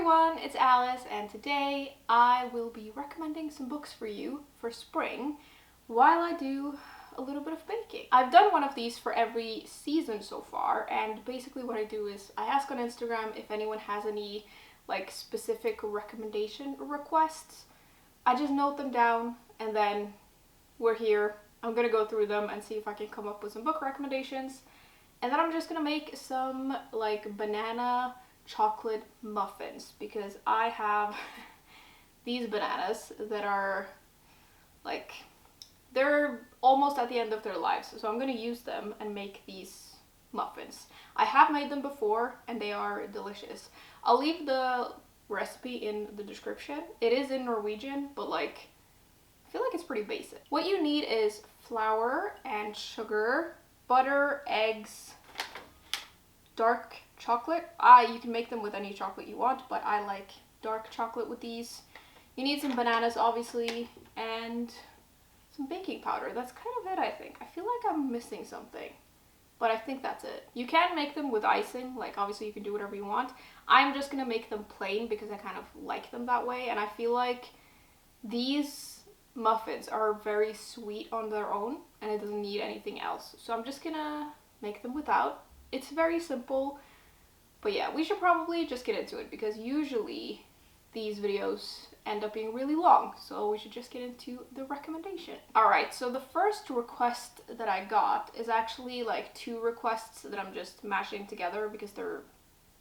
everyone, it's Alice, and today I will be recommending some books for you for spring while I do a little bit of baking. I've done one of these for every season so far, and basically what I do is I ask on Instagram if anyone has any like specific recommendation requests. I just note them down and then we're here. I'm gonna go through them and see if I can come up with some book recommendations. And then I'm just gonna make some like banana chocolate muffins because I have these bananas that are like, they're almost at the end of their lives. So I'm gonna use them and make these muffins. I have made them before and they are delicious. I'll leave the recipe in the description. It is in Norwegian, but like, I feel like it's pretty basic. What you need is flour and sugar, butter, eggs, dark chocolate. You can make them with any chocolate you want, but I like dark chocolate with these. You need some bananas, obviously, and some baking powder. That's kind of it, I think. I feel like I'm missing something, but I think that's it. You can make them with icing, like obviously you can do whatever you want. I'm just gonna make them plain because I kind of like them that way, and I feel like these muffins are very sweet on their own and it doesn't need anything else. So I'm just gonna make them without. It's very simple, but yeah, we should probably just get into it because usually these videos end up being really long, so we should just get into the recommendation. Alright, so the first request that I got is actually like two requests that I'm just mashing together because they're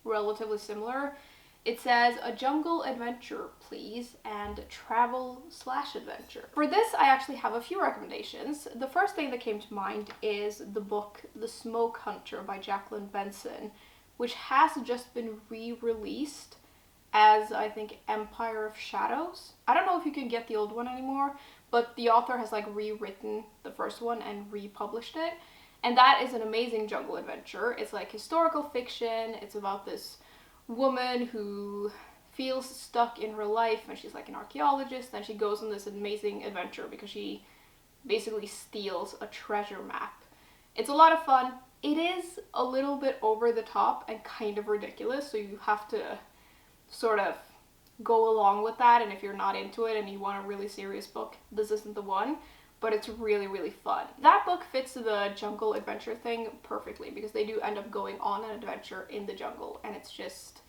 relatively similar. It says, a jungle adventure, please, and travel/adventure. For this, I actually have a few recommendations. The first thing that came to mind is the book The Smoke Hunter by Jacquelyn Benson, which has just been re-released as, I think, Empire of Shadows. I don't know if you can get the old one anymore, but the author has like rewritten the first one and republished it. And that is an amazing jungle adventure. It's like historical fiction. It's about this woman who feels stuck in her life and she's like an archaeologist, and she goes on this amazing adventure because she basically steals a treasure map. It's a lot of fun. It is a little bit over the top and kind of ridiculous, so you have to sort of go along with that, and if you're not into it and you want a really serious book, this isn't the one, but it's really, really fun. That book fits the jungle adventure thing perfectly because they do end up going on an adventure in the jungle and it's just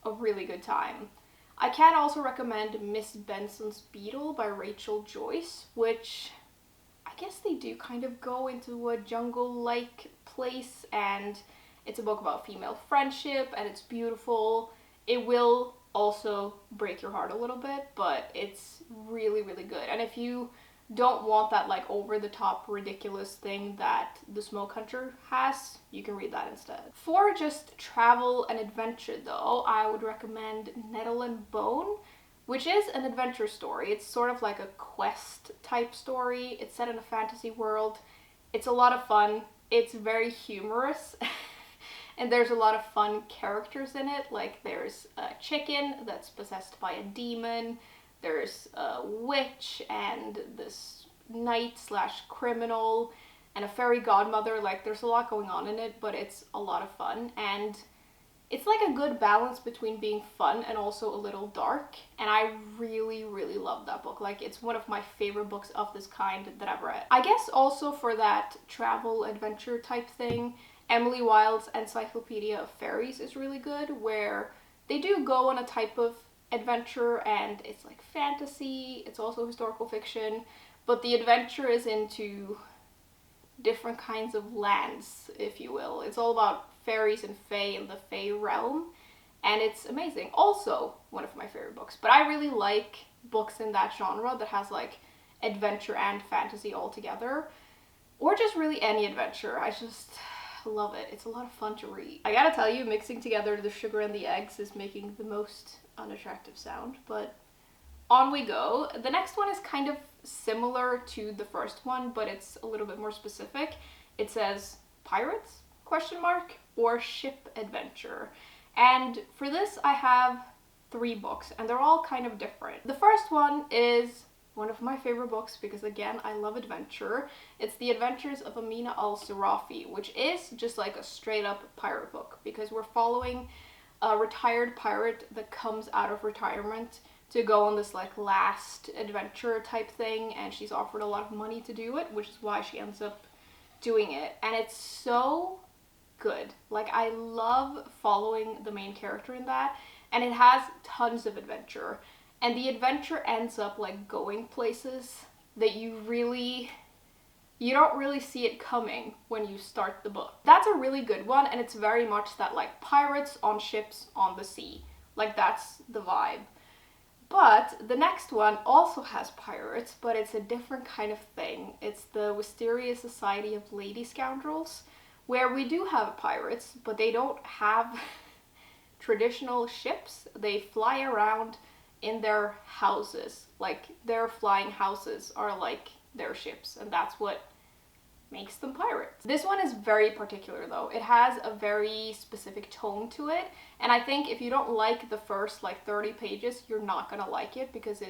a really good time. I can also recommend Miss Benson's Beetle by Rachel Joyce, which I guess they do kind of go into a jungle-like place, and it's a book about female friendship and it's beautiful. It will also break your heart a little bit, but it's really, really good. And if you don't want that like over-the-top ridiculous thing that The Smoke Hunter has, you can read that instead. For just travel and adventure though, I would recommend Nettle and Bone, which is an adventure story. It's sort of like a quest type story. It's set in a fantasy world. It's a lot of fun. It's very humorous. And there's a lot of fun characters in it. Like there's a chicken that's possessed by a demon. There's a witch and this knight/criminal and a fairy godmother. Like there's a lot going on in it, but it's a lot of fun. And it's like a good balance between being fun and also a little dark. And I really, really love that book. Like it's one of my favorite books of this kind that I've read. I guess also for that travel adventure type thing, Emily Wilde's Encyclopaedia of Faeries is really good, where they do go on a type of adventure and it's like fantasy, it's also historical fiction, but the adventure is into different kinds of lands, if you will. It's all about fairies and fae in the fae realm, and it's amazing. Also one of my favorite books, but I really like books in that genre that has like adventure and fantasy all together, or just really any adventure. I just love it. It's a lot of fun to read. I gotta tell you, mixing together the sugar and the eggs is making the most unattractive sound, but on we go. The next one is kind of similar to the first one, but it's a little bit more specific. It says pirates, question mark, or ship adventure. And for this I have 3 books and they're all kind of different. The first one is one of my favorite books because again, I love adventure. It's The Adventures of Amina Al-Sirafi, which is just like a straight up pirate book because we're following a retired pirate that comes out of retirement to go on this like last adventure type thing, and she's offered a lot of money to do it, which is why she ends up doing it. And it's so good. Like, I love following the main character in that, and it has tons of adventure, and the adventure ends up like going places that you don't really see it coming when you start the book. That's a really good one, and it's very much that like pirates on ships on the sea. Like, that's the vibe. But the next one also has pirates, but it's a different kind of thing. It's the Wisteria Society of Lady Scoundrels, where we do have pirates, but they don't have traditional ships. They fly around in their houses. Like, their flying houses are like their ships, and that's what makes them pirates. This one is very particular though. It has a very specific tone to it, and I think if you don't like the first like 30 pages, you're not gonna like it, because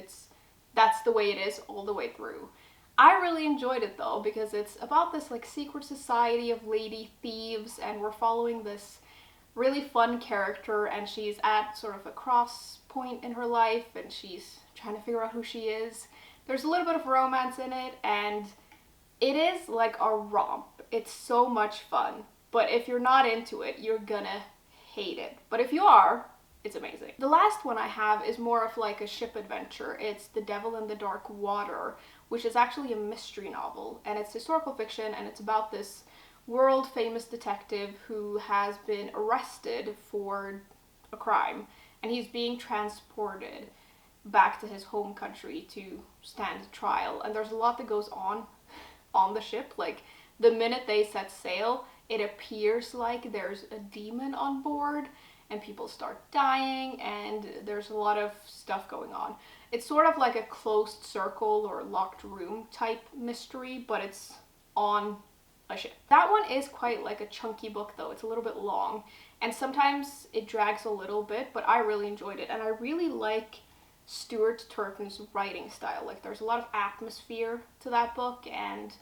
that's the way it is all the way through. I really enjoyed it though, because it's about this like secret society of lady thieves, and we're following this really fun character, and she's at sort of a cross point in her life, and she's trying to figure out who she is. There's a little bit of romance in it, and it is like a romp. It's so much fun, but if you're not into it, you're gonna hate it. But if you are, it's amazing. The last one I have is more of like a ship adventure. It's The Devil in the Dark Water, which is actually a mystery novel, and it's historical fiction, and it's about this world famous detective who has been arrested for a crime, and he's being transported back to his home country to stand trial. And there's a lot that goes on the ship. Like, the minute they set sail, it appears like there's a demon on board, and people start dying, and there's a lot of stuff going on. It's sort of like a closed circle or locked room type mystery, but it's on a ship. That one is quite like a chunky book though. It's a little bit long, and sometimes it drags a little bit, but I really enjoyed it, and I really like Stuart Turton's writing style. Like, there's a lot of atmosphere to that book, and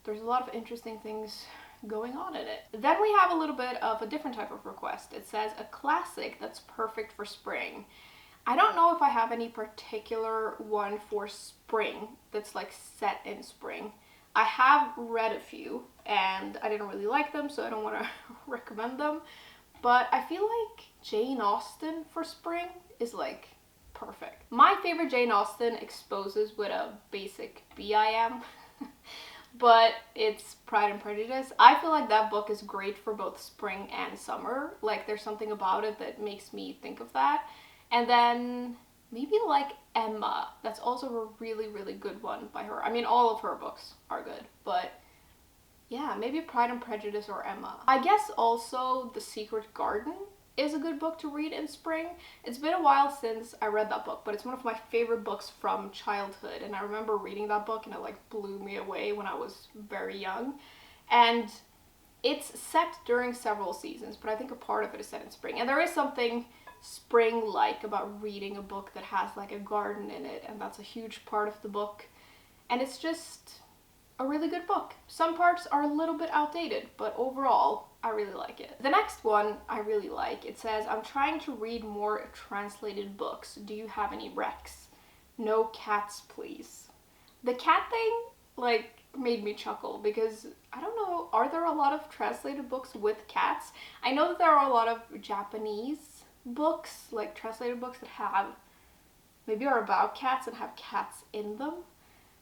there's a lot of interesting things going on in it. Then we have a little bit of a different type of request. It says a classic that's perfect for spring. I don't know if I have any particular one for spring that's like set in spring. I have read a few, and I didn't really like them, so I don't want to recommend them. But I feel like Jane Austen for spring is like perfect. My favorite Jane Austen exposes what a basic bee I am. But it's Pride and Prejudice. I feel like that book is great for both spring and summer. Like, there's something about it that makes me think of that. And then maybe like Emma. That's also a really, really good one by her. I mean, all of her books are good, but yeah, maybe Pride and Prejudice or Emma. I guess also The Secret Garden is a good book to read in spring. It's been a while since I read that book, but it's one of my favorite books from childhood, and I remember reading that book and it like blew me away when I was very young. And it's set during several seasons, but I think a part of it is set in spring, and there is something spring-like about reading a book that has like a garden in it, and that's a huge part of the book, and it's just a really good book. Some parts are a little bit outdated, but overall I really like it. The next one I really like. It says, I'm trying to read more translated books. Do you have any recs? No cats, please. The cat thing like made me chuckle, because I don't know, are there a lot of translated books with cats? I know that there are a lot of Japanese books, like translated books that have, maybe are about cats and have cats in them.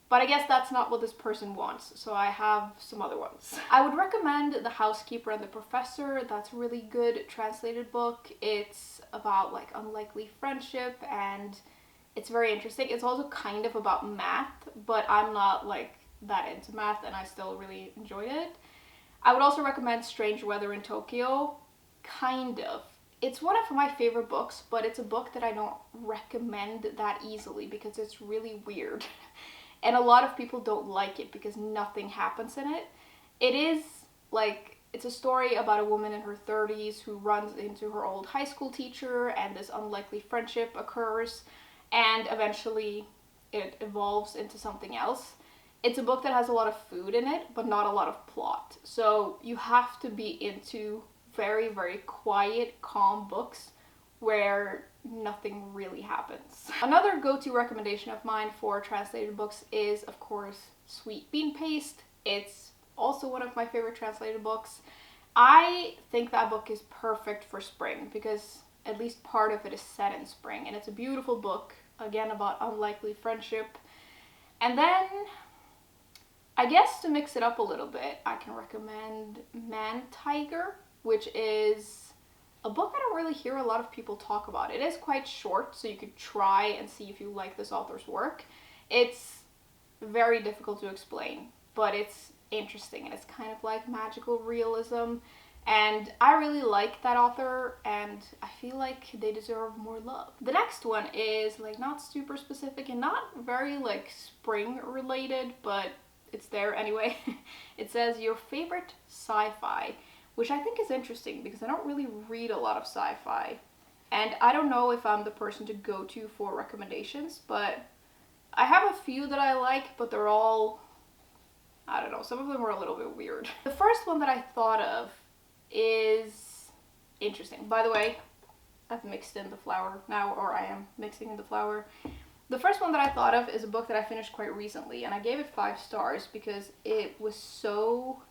But I guess that's not what this person wants, so I have some other ones. I would recommend The Housekeeper and the Professor. That's a really good translated book. It's about like unlikely friendship, and it's very interesting. It's also kind of about math, but I'm not like that into math, and I still really enjoyed it. I would also recommend Strange Weather in Tokyo. Kind of. It's one of my favorite books, but it's a book that I don't recommend that easily because it's really weird. And a lot of people don't like it because nothing happens in it. It is like, it's a story about a woman in her 30s who runs into her old high school teacher, and this unlikely friendship occurs, and eventually it evolves into something else. It's a book that has a lot of food in it, but not a lot of plot. So you have to be into very, very quiet, calm books where nothing really happens. Another go-to recommendation of mine for translated books is, of course, Sweet Bean Paste. It's also one of my favorite translated books. I think that book is perfect for spring because at least part of it is set in spring, and it's a beautiful book, again, about unlikely friendship. And then, I guess to mix it up a little bit, I can recommend Man Tiger, which is a book I don't really hear a lot of people talk about. It is quite short, so you could try and see if you like this author's work. It's very difficult to explain, but it's interesting, and it's kind of like magical realism. And I really like that author, and I feel like they deserve more love. The next one is like not super specific and not very like spring related, but it's there anyway. It says your favorite sci-fi, which I think is interesting because I don't really read a lot of sci-fi. And I don't know if I'm the person to go to for recommendations, but I have a few that I like, but they're all, I don't know, some of them are a little bit weird. The first one that I thought of is interesting. By the way, I've mixed in the flour now, or I am mixing in the flour. The first one that I thought of is a book that I finished quite recently, and I gave it 5 stars because it was so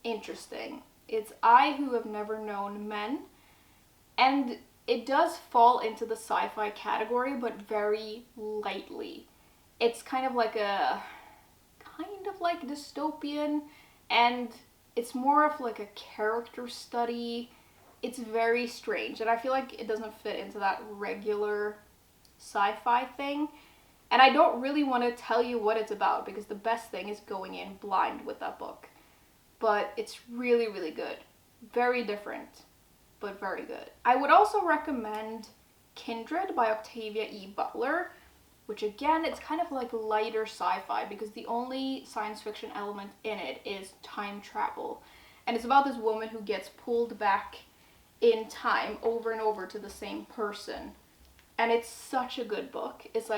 interesting. It's I Who Have Never Known Men, and it does fall into the sci-fi category, but very lightly. It's kind of like dystopian, and it's more of like a character study. It's very strange, and I feel like it doesn't fit into that regular sci-fi thing. And I don't really want to tell you what it's about because the best thing is going in blind with that book. But it's really, really good. Very different, but very good. I would also recommend Kindred by Octavia E. Butler, which again, it's kind of like lighter sci-fi because the only science fiction element in it is time travel. And it's about this woman who gets pulled back in time over and over to the same person. And it's such a good book. It's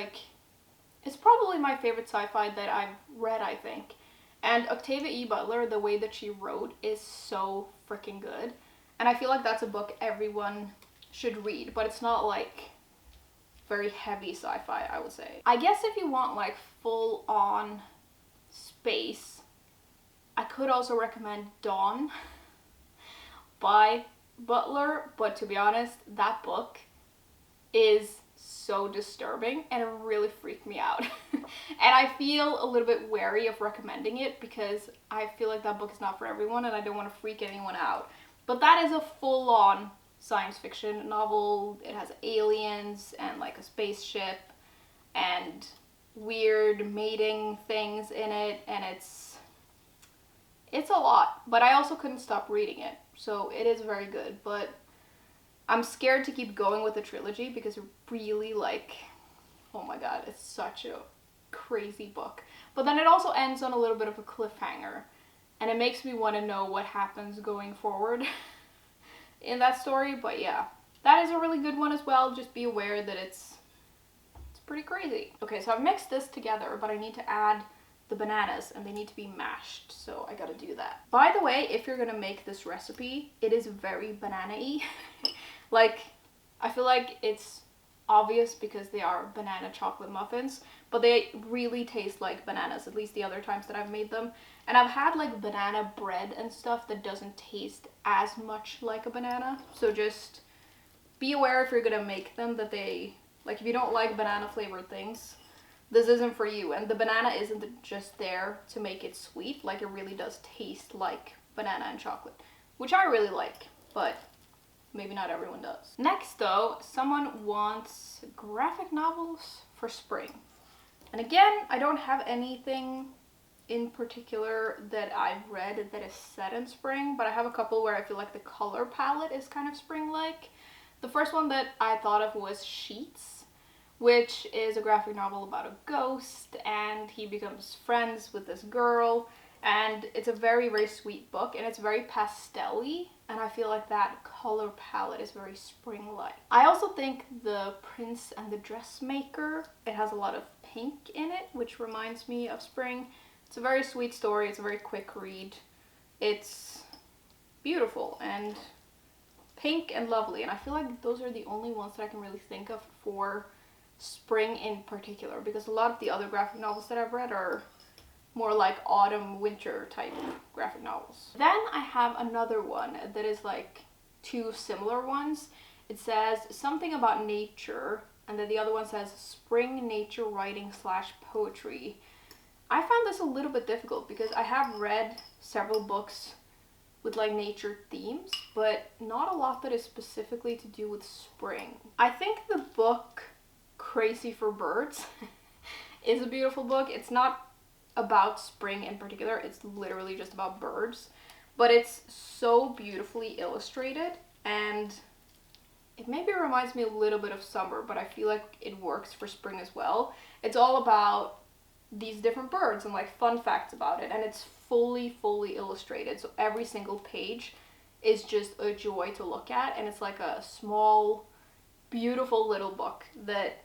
probably my favorite sci-fi that I've read, I think. And Octavia E. Butler, the way that she wrote is so freaking good. And I feel like that's a book everyone should read, but it's not like very heavy sci-fi, I would say. I guess if you want like full on space, I could also recommend Dawn by Butler, but to be honest, that book is so disturbing and it really freaked me out. And I feel a little bit wary of recommending it because I feel like that book is not for everyone and I don't want to freak anyone out. But that is a full-on science fiction novel. It has aliens and like a spaceship and weird mating things in it, and it's a lot, but I also couldn't stop reading it, so it is very good. But I'm scared to keep going with the trilogy because really, like, oh my god, it's such a crazy book. But then it also ends on a little bit of a cliffhanger, and it makes me want to know what happens going forward in that story. But yeah, that is a really good one as well. Just be aware that it's pretty crazy. Okay, so I've mixed this together, but I need to add the bananas and they need to be mashed, so I gotta do that. By the way, if you're gonna make this recipe, it is very banana-y. Like, I feel like it's obvious because they are banana chocolate muffins, but they really taste like bananas, at least the other times that I've made them. And I've had like banana bread and stuff that doesn't taste as much like a banana, so just be aware if you're gonna make them that they, like, if you don't like banana flavored things, this isn't for you. And the banana isn't just there to make it sweet, like it really does taste like banana and chocolate, which I really like, but maybe not everyone does. Next though, someone wants graphic novels for spring. And again, I don't have anything in particular that I've read that is set in spring, but I have a couple where I feel like the color palette is kind of spring-like. The first one that I thought of was Sheets, which is a graphic novel about a ghost, and he becomes friends with this girl, and it's a very, very sweet book, and it's very pastel-y, and I feel like that color palette is very spring-like. I also think The Prince and the Dressmaker, it has a lot of pink in it, which reminds me of spring. It's a very sweet story, it's a very quick read. It's beautiful, and pink and lovely, and I feel like those are the only ones that I can really think of for spring in particular, because a lot of the other graphic novels that I've read are more like autumn, winter type graphic novels. Then I have another one that is like two similar ones. It says something about nature, and then the other one says spring nature writing / poetry. I found this a little bit difficult because I have read several books with like nature themes, but not a lot that is specifically to do with spring. I think the book Crazy for Birds is a beautiful book. It's not about spring in particular, it's literally just about birds, but it's so beautifully illustrated, and it maybe reminds me a little bit of summer, but I feel like it works for spring as well. It's all about these different birds and like fun facts about it, and it's fully illustrated, so every single page is just a joy to look at, and it's like a small beautiful little book that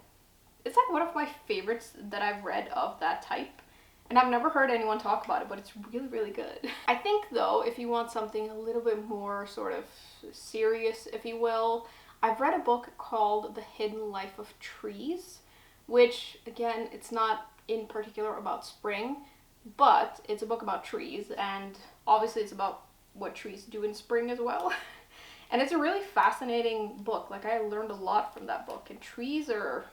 it's like one of my favorites that I've read of that type, and I've never heard anyone talk about it, but it's really good. I think though, if you want something a little bit more sort of serious, if you will, I've read a book called The Hidden Life of Trees, which again, it's not in particular about spring, but it's a book about trees, and obviously it's about what trees do in spring as well. And it's a really fascinating book. Like, I learned a lot from that book, and trees are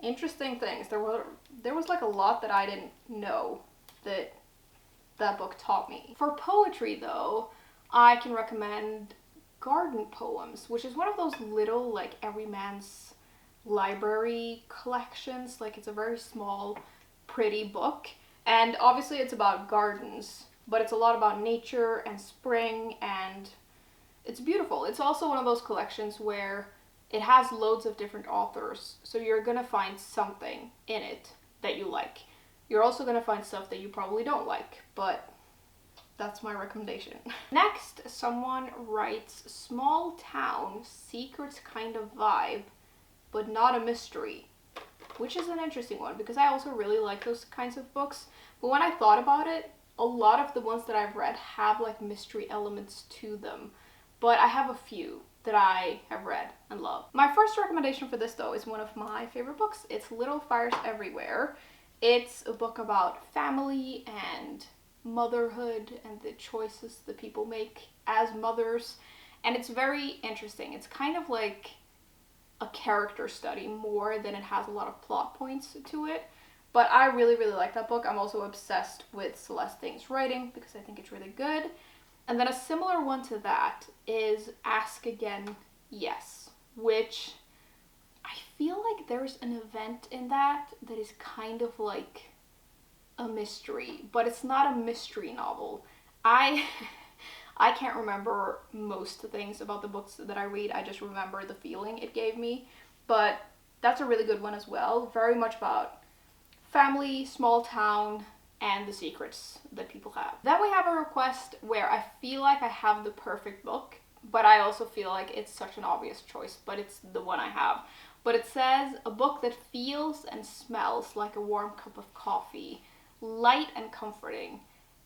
interesting things. There was like a lot that I didn't know that book taught me. For poetry though, I can recommend Garden Poems, which is one of those little like everyman's library collections. Like, it's a very small, pretty book, and obviously it's about gardens, but it's a lot about nature and spring, and it's beautiful. It's also one of those collections where it has loads of different authors, so you're gonna find something in it that you like. You're also gonna find stuff that you probably don't like, but that's my recommendation. Next, someone writes small town, secrets kind of vibe, but not a mystery, which is an interesting one because I also really like those kinds of books. But when I thought about it, a lot of the ones that I've read have like mystery elements to them, but I have a few that I have read and love. My first recommendation for this though is one of my favorite books. It's Little Fires Everywhere. It's a book about family and motherhood and the choices that people make as mothers, and it's very interesting. It's kind of like a character study more than it has a lot of plot points to it, but I really like that book. I'm also obsessed with Celeste Ng's writing because I think it's really good. And then a similar one to that is Ask Again, Yes, which I feel like there's an event in that is kind of like a mystery, but it's not a mystery novel. I can't remember most things about the books that I read. I just remember the feeling it gave me, but that's a really good one as well. Very much about family, small town, and the secrets that people have. Then we have a request where I feel like I have the perfect book, but I also feel like it's such an obvious choice, but it's the one I have. But it says, a book that feels and smells like a warm cup of coffee, light and comforting.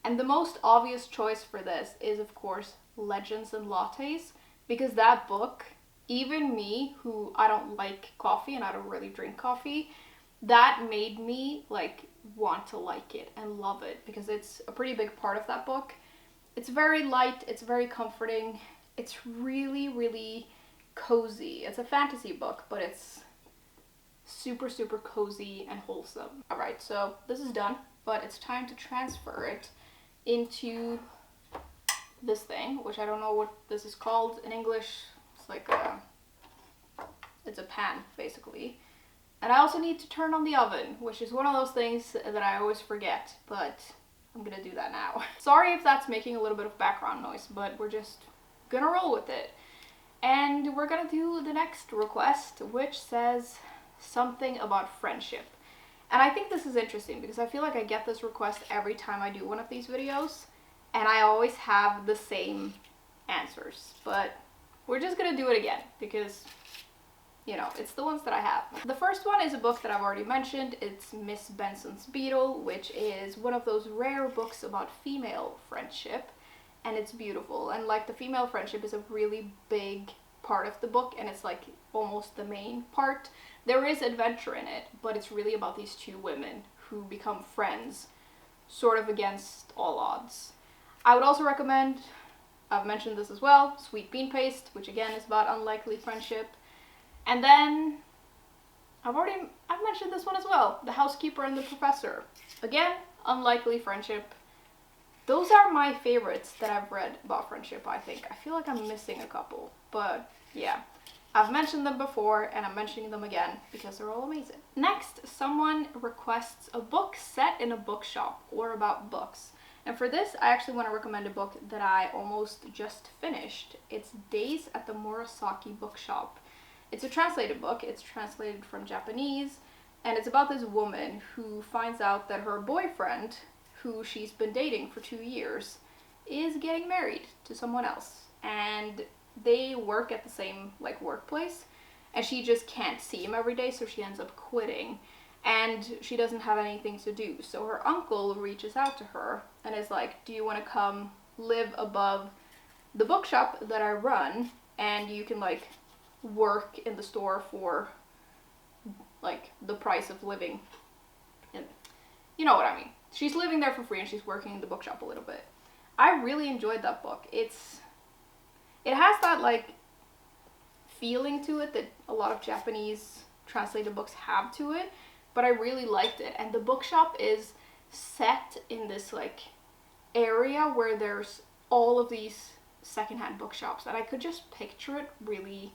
And the most obvious choice for this is, of course, Legends and Lattes, because that book, even me, who I don't like coffee and I don't really drink coffee, that made me like want to like it and love it because it's a pretty big part of that book. It's very light, it's very comforting, it's really cozy. It's a fantasy book, but it's super cozy and wholesome. Alright, so this is done, but it's time to transfer it into this thing, which I don't know what this is called in English. It's like it's a pan, basically. And I also need to turn on the oven, which is one of those things that I always forget, but I'm gonna do that now. Sorry if that's making a little bit of background noise, but we're just gonna roll with it. And we're gonna do the next request, which says something about friendship. And I think this is interesting because I feel like I get this request every time I do one of these videos, and I always have the same answers, but we're just gonna do it again because, you know, it's the ones that I have. The first one is a book that I've already mentioned. It's Miss Benson's Beetle, which is one of those rare books about female friendship. and it's beautiful. And like the female friendship is a really big part of the book, and it's like almost the main part. There is adventure in it, but it's really about these two women who become friends, sort of against all odds. I would also recommend, I've mentioned this as well, Sweet Bean Paste, which again is about unlikely friendship. And then I've mentioned this one as well, The Housekeeper and the Professor. Again, unlikely friendship. Those are my favorites that I've read about friendship, I think. I feel like I'm missing a couple, but yeah. I've mentioned them before, and I'm mentioning them again because they're all amazing. Next, someone requests a book set in a bookshop or about books. And for this, I actually want to recommend a book that I almost just finished. It's Days at the Murasaki Bookshop. It's a translated book. It's translated from Japanese, and it's about this woman who finds out that her boyfriend, who she's been dating for 2 years, is getting married to someone else. And they work at the same like workplace, and she just can't see him every day, so she ends up quitting. And she doesn't have anything to do, so her uncle reaches out to her and is like, do you want to come live above the bookshop that I run, and you can like work in the store for like the price of living in, you know what I mean. She's living there for free and she's working in the bookshop a little bit. I really enjoyed that book. It has that like feeling to it that a lot of Japanese translated books have to it, but I really liked it. And the bookshop is set in this like area where there's all of these secondhand bookshops, and I could just picture it really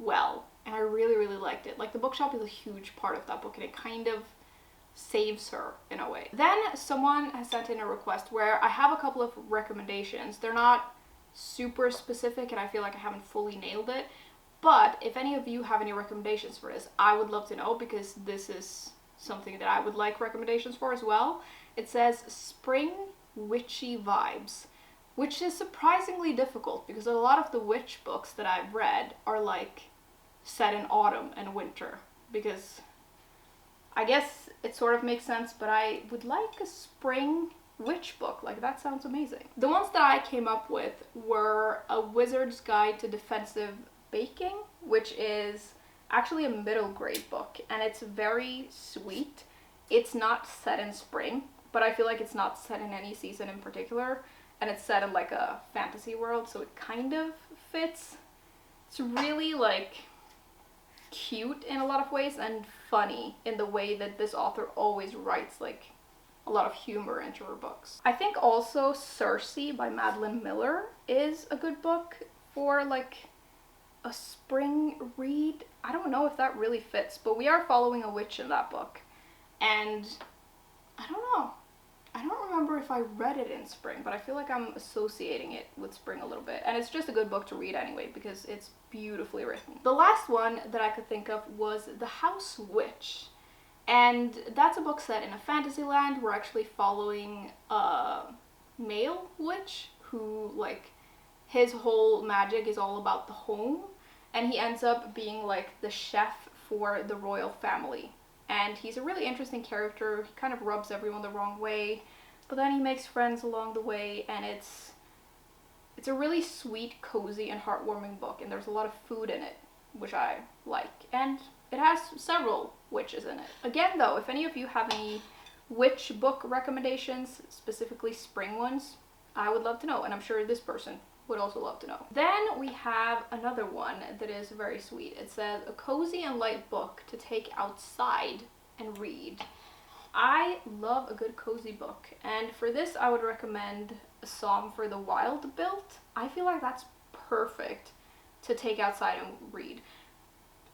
well, and I really liked it. Like the bookshop is a huge part of that book, and it kind of saves her in a way. Then someone has sent in a request where I have a couple of recommendations. They're not super specific, and I feel like I haven't fully nailed it, but if any of you have any recommendations for this, I would love to know, because this is something that I would like recommendations for as well. It says spring witchy vibes, which is surprisingly difficult because a lot of the witch books that I've read are like set in autumn and winter, because I guess it sort of makes sense, but I would like a spring witch book. Like, that sounds amazing. The ones that I came up with were A Wizard's Guide to Defensive Baking, which is actually a middle grade book, and it's very sweet. It's not set in spring, but I feel like it's not set in any season in particular, and it's set in like a fantasy world, so it kind of fits. It's really like cute in a lot of ways and funny in the way that this author always writes like a lot of humor into her books. I think also Circe by Madeline Miller is a good book for like a spring read. I don't know if that really fits, but we are following a witch in that book, and I don't know. I don't remember if I read it in spring, but I feel like I'm associating it with spring a little bit, and it's just a good book to read anyway because it's beautifully written. The last one that I could think of was The House Witch, and that's a book set in a fantasy land. We're actually following a male witch who, like, his whole magic is all about the home, and he ends up being like the chef for the royal family. And he's a really interesting character. He kind of rubs everyone the wrong way, but then he makes friends along the way, and it's a really sweet, cozy, and heartwarming book, and there's a lot of food in it, which I like. And it has several witches in it. Again, though, if any of you have any witch book recommendations, specifically spring ones, I would love to know, and I'm sure this person would also love to know. Then we have another one that is very sweet. It says, a cozy and light book to take outside and read. I love a good cozy book, and for this I would recommend A Song for the Wilde built. I feel like that's perfect to take outside and read.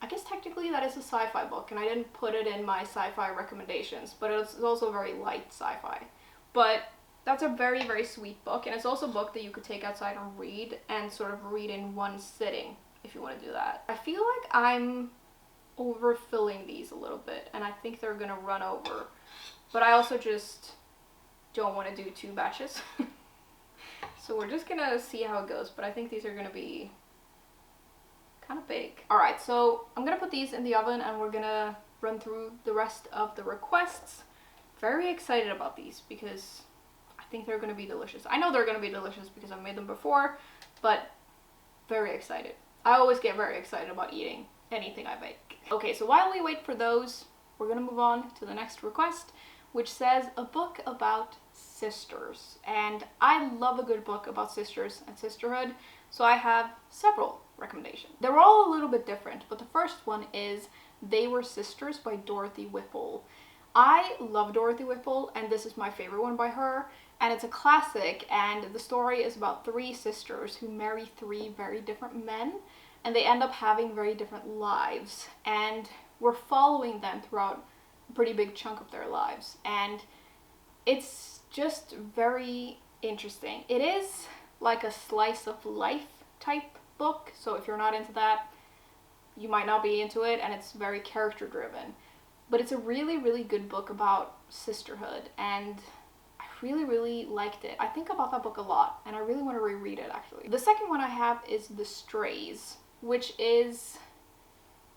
I guess technically that is a sci-fi book, and I didn't put it in my sci-fi recommendations, but it's also very light sci-fi. But that's a very, very sweet book, and it's also a book that you could take outside and read, and sort of read in one sitting if you want to do that. I feel like I'm overfilling these a little bit, and I think they're gonna run over, but I also just don't want to do 2 batches. So we're just gonna see how it goes, but I think these are gonna be kind of big. Alright, so I'm gonna put these in the oven, and we're gonna run through the rest of the requests. Very excited about these because I think they're gonna be delicious. I know they're gonna be delicious because I've made them before, but very excited. I always get very excited about eating anything I bake. Okay, so while we wait for those, we're gonna move on to the next request, which says a book about sisters. And I love a good book about sisters and sisterhood, so I have several recommendations. They're all a little bit different, but the first one is They Were Sisters by Dorothy Whipple. I love Dorothy Whipple, and this is my favorite one by her, and it's a classic, and the story is about three sisters who marry three very different men, and they end up having very different lives, and we're following them throughout a pretty big chunk of their lives, and it's just very interesting. It is like a slice of life type book, so if you're not into that, you might not be into it, and it's very character driven. But it's a really, really good book about sisterhood, and I really, really liked it. I think about that book a lot, and I really want to reread it, actually. The second one I have is The Strays, which is...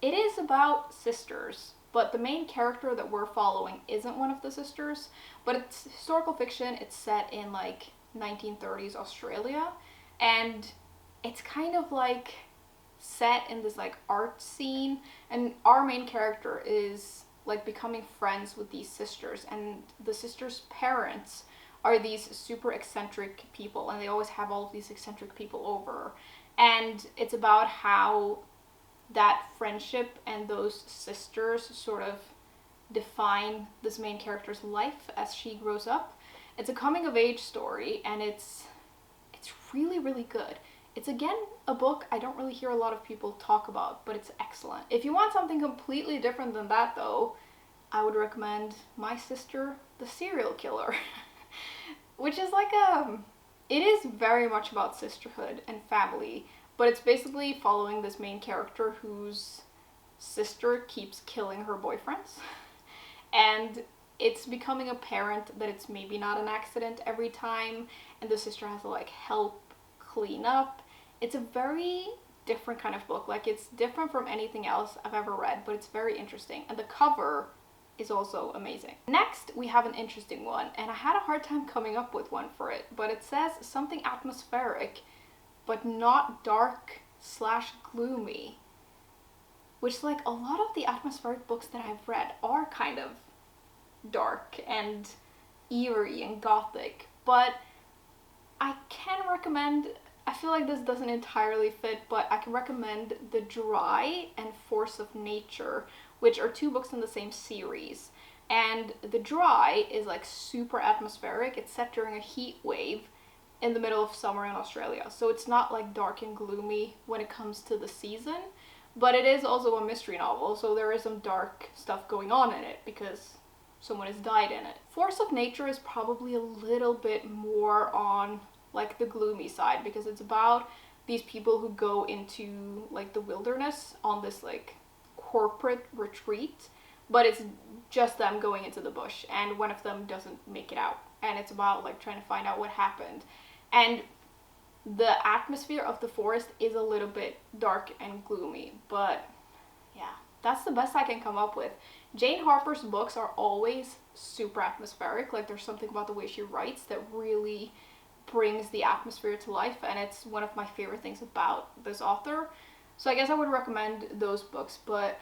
it is about sisters, but the main character that we're following isn't one of the sisters, but it's historical fiction. It's set in, like, 1930s Australia, and it's kind of, like, set in this, like, art scene, and our main character is like becoming friends with these sisters, and the sisters' parents are these super eccentric people, and they always have all of these eccentric people over, and it's about how that friendship and those sisters sort of define this main character's life as she grows up. It's a coming of age story, and it's really, really good. It's, again, a book I don't really hear a lot of people talk about, but it's excellent. If you want something completely different than that, though, I would recommend My Sister, the Serial Killer, which is like it is very much about sisterhood and family, but it's basically following this main character whose sister keeps killing her boyfriends, and it's becoming apparent that it's maybe not an accident every time, and the sister has to, like, help clean up. It's a very different kind of book. Like, it's different from anything else I've ever read, but it's very interesting, and the cover is also amazing. Next, we have an interesting one, and I had a hard time coming up with one for it, but it says something atmospheric, but not dark / gloomy, which, like, a lot of the atmospheric books that I've read are kind of dark and eerie and gothic, but I can recommend, I feel like this doesn't entirely fit, but I can recommend The Dry and Force of Nature, which are two books in the same series. And The Dry is, like, super atmospheric. It's set during a heat wave in the middle of summer in Australia, so it's not, like, dark and gloomy when it comes to the season, but it is also a mystery novel, so there is some dark stuff going on in it because someone has died in it. Force of Nature is probably a little bit more on, like, the gloomy side, because it's about these people who go into, like, the wilderness on this, like, corporate retreat, but it's just them going into the bush, and one of them doesn't make it out, and it's about, like, trying to find out what happened. And the atmosphere of the forest is a little bit dark and gloomy, but yeah, that's the best I can come up with. Jane Harper's books are always super atmospheric. Like, there's something about the way she writes that really brings the atmosphere to life, and it's one of my favorite things about this author. So I guess I would recommend those books, but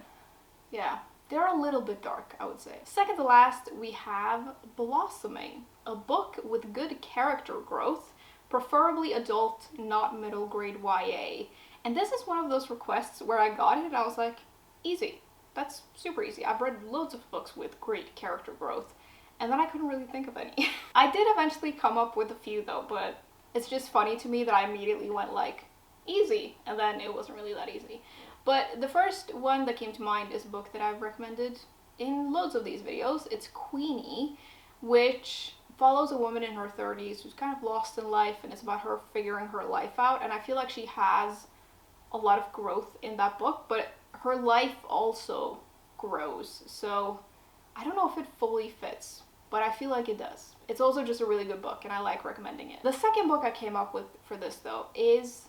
yeah, they're a little bit dark, I would say. Second to last, we have Blossoming, a book with good character growth, preferably adult, not middle grade YA. And this is one of those requests where I got it and I was like, easy. That's super easy. I've read loads of books with great character growth, and then I couldn't really think of any. I did eventually come up with a few though, but it's just funny to me that I immediately went like, easy, and then it wasn't really that easy. But the first one that came to mind is a book that I've recommended in loads of these videos. It's Queenie, which follows a woman in her 30s who's kind of lost in life, and it's about her figuring her life out, and I feel like she has a lot of growth in that book, but her life also grows, so I don't know if it fully fits, but I feel like it does. It's also just a really good book, and I like recommending it. The second book I came up with for this, though, is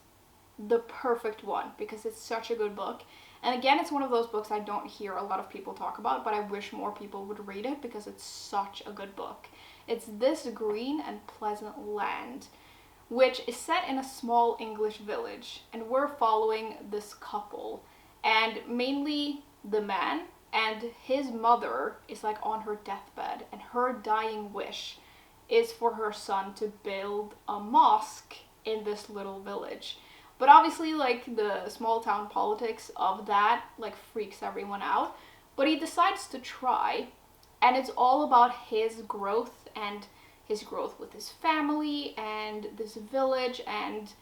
the perfect one, because it's such a good book, And again, it's one of those books I don't hear a lot of people talk about, but I wish more people would read it because it's such a good book. It's This Green and Pleasant Land, which is set in a small English village, and we're following this couple, and mainly the man, and his mother is like on her deathbed, and her dying wish is for her son to build a mosque in this little village. But obviously, like, the small town politics of that like freaks everyone out, but he decides to try, and it's all about his growth and his growth with his family and this village, and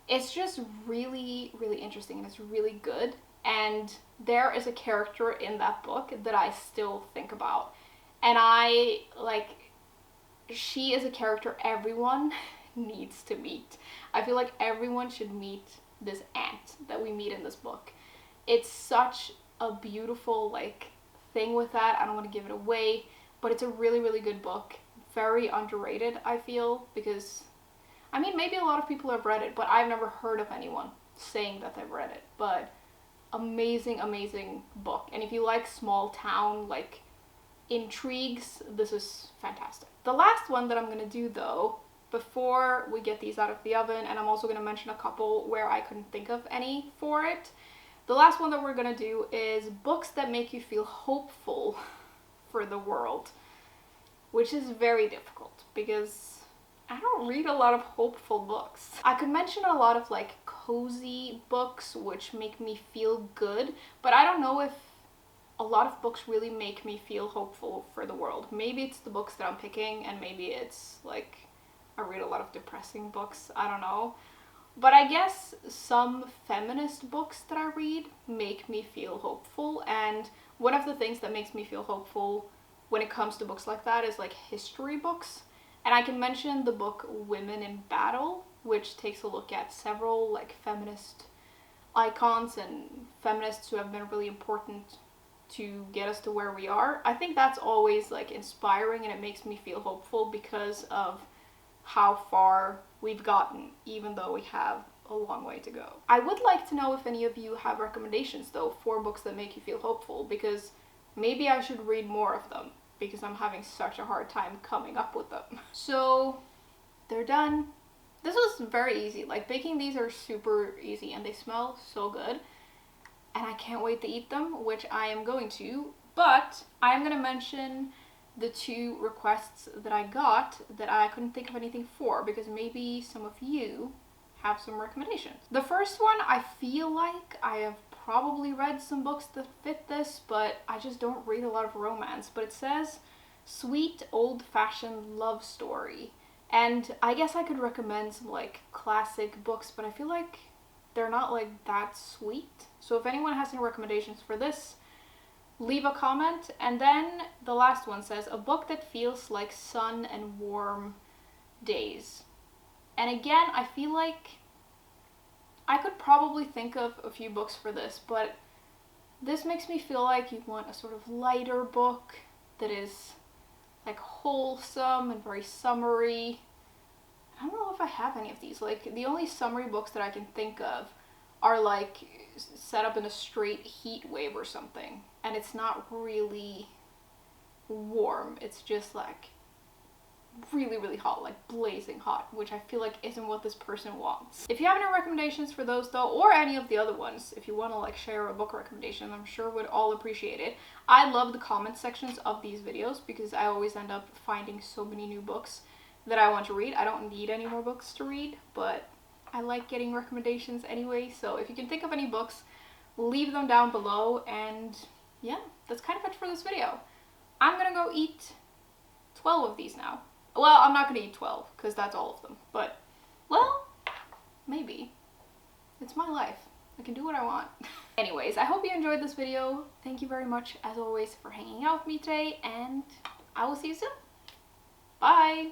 it's just really, really interesting, and it's really good. And there is a character in that book that I still think about, and she is a character everyone needs to meet. I feel like everyone should meet this aunt that we meet in this book. It's such a beautiful like thing with that. I don't want to give it away, but it's a really, really good book. Very underrated, I feel, because I mean, maybe a lot of people have read it, but I've never heard of anyone saying that they've read it. But amazing, amazing book. And if you like small town like intrigues, this is fantastic. The last one that I'm gonna do though, before we get these out of the oven, and I'm also gonna mention a couple where I couldn't think of any for it. The last one that we're gonna do is books that make you feel hopeful for the world, which is very difficult because I don't read a lot of hopeful books. I could mention a lot of like cozy books which make me feel good, but I don't know if a lot of books really make me feel hopeful for the world. Maybe it's the books that I'm picking, and maybe it's like I read a lot of depressing books, I don't know. But I guess some feminist books that I read make me feel hopeful, and one of the things that makes me feel hopeful when it comes to books like that is like history books. And I can mention the book Women in Battle, which takes a look at several like feminist icons and feminists who have been really important to get us to where we are. I think that's always like inspiring, and it makes me feel hopeful because of how far we've gotten, even though we have a long way to go. I would like to know if any of you have recommendations though for books that make you feel hopeful, because maybe I should read more of them because I'm having such a hard time coming up with them. So they're done. This was very easy. Like, baking these are super easy and they smell so good, and I can't wait to eat them, which I am going to. But I'm gonna mention the two requests that I got that I couldn't think of anything for, because maybe some of you have some recommendations. The first one, I feel like I have probably read some books that fit this, but I just don't read a lot of romance. But it says sweet old-fashioned love story, and I guess I could recommend some like classic books, but I feel like they're not like that sweet. So if anyone has any recommendations for this, leave a comment. And then the last one says a book that feels like sun and warm days. And again, I feel like I could probably think of a few books for this, but this makes me feel like you want a sort of lighter book that is like wholesome and very summery. I don't know if I have any of these. Like, the only summery books that I can think of are like set up in a straight heat wave or something, and it's not really warm, it's just like really, really hot, like blazing hot, which I feel like isn't what this person wants. If you have any recommendations for those though, or any of the other ones, if you want to like share a book recommendation, I'm sure we'd all appreciate it. I love the comment sections of these videos because I always end up finding so many new books that I want to read. I don't need any more books to read, but I like getting recommendations anyway. So if you can think of any books, leave them down below. And yeah, that's kind of it for this video. I'm gonna go eat 12 of these now. Well, I'm not gonna eat 12 because that's all of them, but well, maybe. It's my life. I can do what I want. Anyways, I hope you enjoyed this video. Thank you very much, as always, for hanging out with me today, and I will see you soon. Bye!